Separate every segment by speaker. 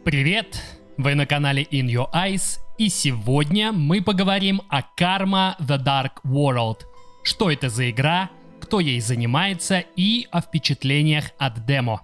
Speaker 1: Привет! Вы на канале In Your Eyes, и сегодня мы поговорим о Karma The Dark World. Что это за игра, кто ей занимается и о впечатлениях от демо.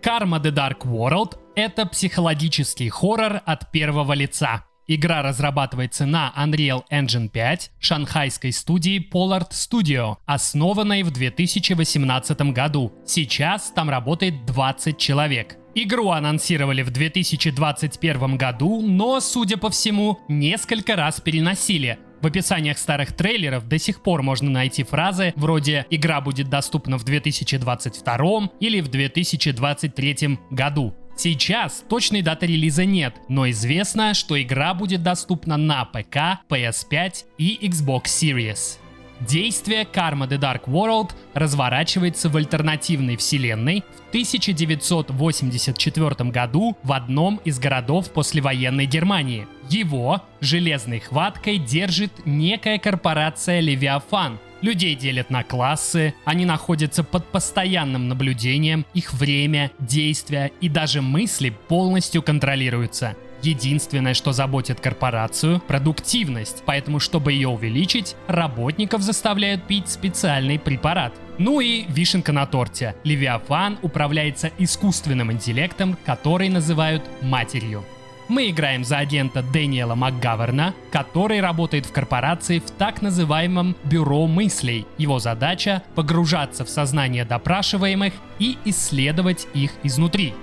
Speaker 1: Karma The Dark World — это психологический хоррор от первого лица. Игра разрабатывается на Unreal Engine 5 шанхайской студии Pollard Studio, основанной в 2018 году. Сейчас там работает 20 человек. Игру анонсировали в 2021 году, но, судя по всему, несколько раз переносили. В описаниях старых трейлеров до сих пор можно найти фразы вроде «Игра будет доступна в 2022 или в 2023 году». Сейчас точной даты релиза нет, но известно, что игра будет доступна на ПК, PS5 и Xbox Series. Действие Karma The Dark World разворачивается в альтернативной вселенной в 1984 году в одном из городов послевоенной Германии. Его железной хваткой держит некая корпорация Leviathan. Людей делят на классы, они находятся под постоянным наблюдением, их время, действия и даже мысли полностью контролируются. Единственное, что заботит корпорацию — продуктивность, поэтому, чтобы ее увеличить, работников заставляют пить специальный препарат. Ну и вишенка на торте. Leviathan управляется искусственным интеллектом, который называют матерью. Мы играем за агента Дэниела МакГаверна, который работает в корпорации в так называемом бюро мыслей. Его задача — погружаться в сознание допрашиваемых и исследовать их изнутри.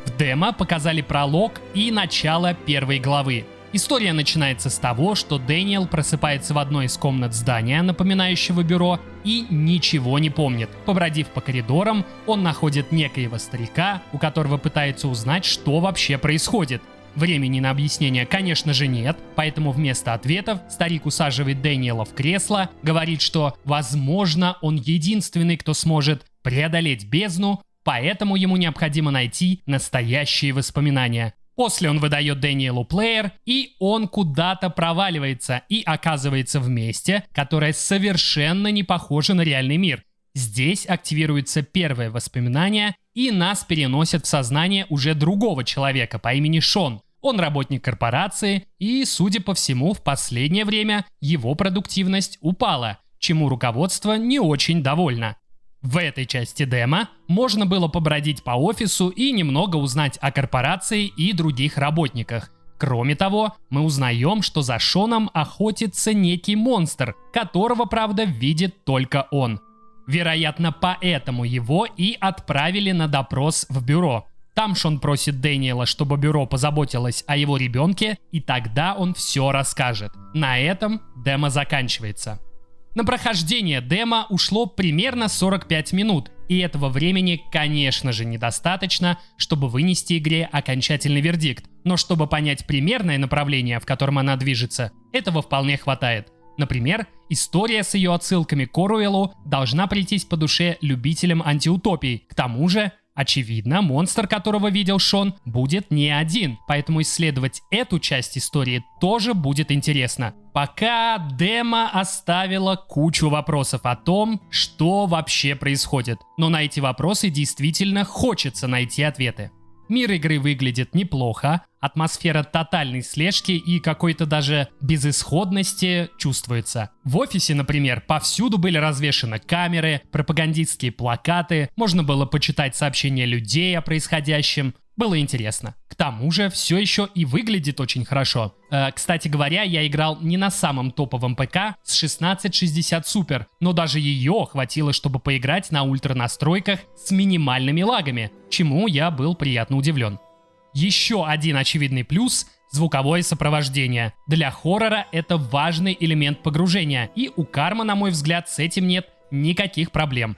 Speaker 1: В демо показали пролог и начало первой главы. История начинается с того, что Дэниел просыпается в одной из комнат здания, напоминающего бюро, и ничего не помнит. Побродив по коридорам, он находит некоего старика, у которого пытается узнать, что вообще происходит. Времени на объяснение, конечно же, нет, поэтому вместо ответов старик усаживает Дэниела в кресло, говорит, что, возможно, он единственный, кто сможет преодолеть бездну, поэтому ему необходимо найти настоящие воспоминания. После он выдает Дэниелу плеер, и он куда-то проваливается и оказывается в месте, которое совершенно не похоже на реальный мир. Здесь активируется первое воспоминание, и нас переносят в сознание уже другого человека по имени Шон. Он работник корпорации, и, судя по всему, в последнее время его продуктивность упала, чему руководство не очень довольно. В этой части демо можно было побродить по офису и немного узнать о корпорации и других работниках. Кроме того, мы узнаем, что за Шоном охотится некий монстр, которого, правда, видит только он. Вероятно, поэтому его и отправили на допрос в бюро. Там Шон просит Дэниела, чтобы бюро позаботилось о его ребенке, и тогда он все расскажет. На этом демо заканчивается. На прохождение демо ушло примерно 45 минут, и этого времени, конечно же, недостаточно, чтобы вынести игре окончательный вердикт. Но чтобы понять примерное направление, в котором она движется, этого вполне хватает. Например, история с ее отсылками к Оруэллу должна прийтись по душе любителям антиутопий. К тому же, очевидно, монстр, которого видел Шон, будет не один, поэтому исследовать эту часть истории тоже будет интересно. Пока демо оставила кучу вопросов о том, что вообще происходит, но на эти вопросы действительно хочется найти ответы. Мир игры выглядит неплохо, атмосфера тотальной слежки и какой-то даже безысходности чувствуется. В офисе, например, повсюду были развешаны камеры, пропагандистские плакаты, можно было почитать сообщения людей о происходящем. Было интересно. К тому же, все еще и выглядит очень хорошо. Кстати говоря, я играл не на самом топовом ПК с 1660 Super, но даже ее хватило, чтобы поиграть на ультра настройках с минимальными лагами, чему я был приятно удивлен. Еще один очевидный плюс — звуковое сопровождение. Для хоррора это важный элемент погружения, и у Karma, на мой взгляд, с этим нет никаких проблем.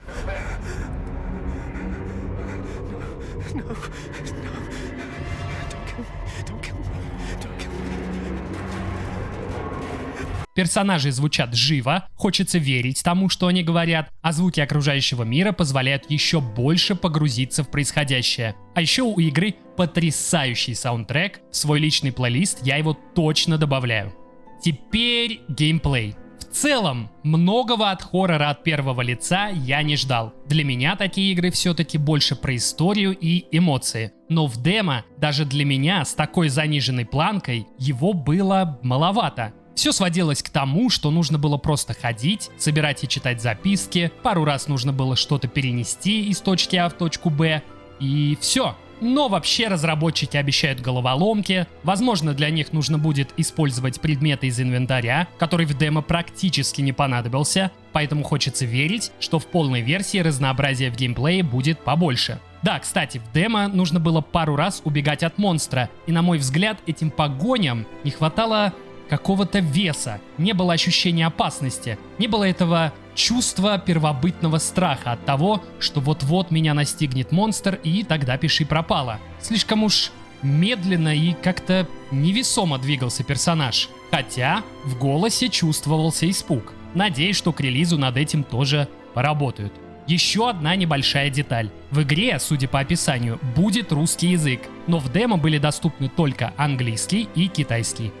Speaker 1: Персонажи звучат живо, хочется верить тому, что они говорят, а звуки окружающего мира позволяют еще больше погрузиться в происходящее. А еще у игры потрясающий саундтрек, в свой личный плейлист я его точно добавляю. Теперь геймплей. В целом, многого от хоррора от первого лица я не ждал. Для меня такие игры все-таки больше про историю и эмоции. Но в демо, даже для меня с такой заниженной планкой, его было маловато. Все сводилось к тому, что нужно было просто ходить, собирать и читать записки, пару раз нужно было что-то перенести из точки А в точку Б, и все. Но вообще разработчики обещают головоломки, возможно, для них нужно будет использовать предметы из инвентаря, который в демо практически не понадобился, поэтому хочется верить, что в полной версии разнообразие в геймплее будет побольше. Да, кстати, в демо нужно было пару раз убегать от монстра, и на мой взгляд, этим погоням не хватало какого-то веса, не было ощущения опасности, не было этого чувства первобытного страха от того, что вот-вот меня настигнет монстр и тогда пиши пропало. Слишком уж медленно и как-то невесомо двигался персонаж, хотя в голосе чувствовался испуг. Надеюсь, что к релизу над этим тоже поработают. Еще одна небольшая деталь. В игре, судя по описанию, будет русский язык, но в демо были доступны только английский и китайский.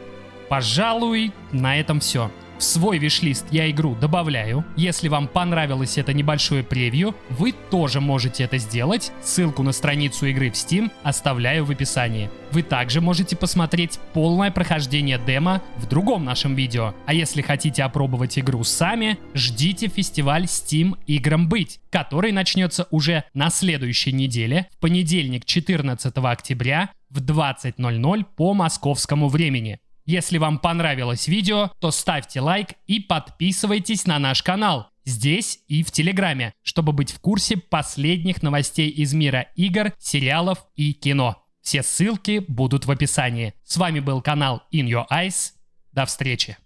Speaker 1: Пожалуй, на этом все. В свой виш-лист я игру добавляю. Если вам понравилось это небольшое превью, вы тоже можете это сделать. Ссылку на страницу игры в Steam оставляю в описании. Вы также можете посмотреть полное прохождение демо в другом нашем видео. А если хотите опробовать игру сами, ждите фестиваль Steam Играм Быть, который начнется уже на следующей неделе, в понедельник 14 октября в 20:00 по московскому времени. Если вам понравилось видео, то ставьте лайк и подписывайтесь на наш канал здесь и в Телеграме, чтобы быть в курсе последних новостей из мира игр, сериалов и кино. Все ссылки будут в описании. С вами был канал In Your Eyes. До встречи.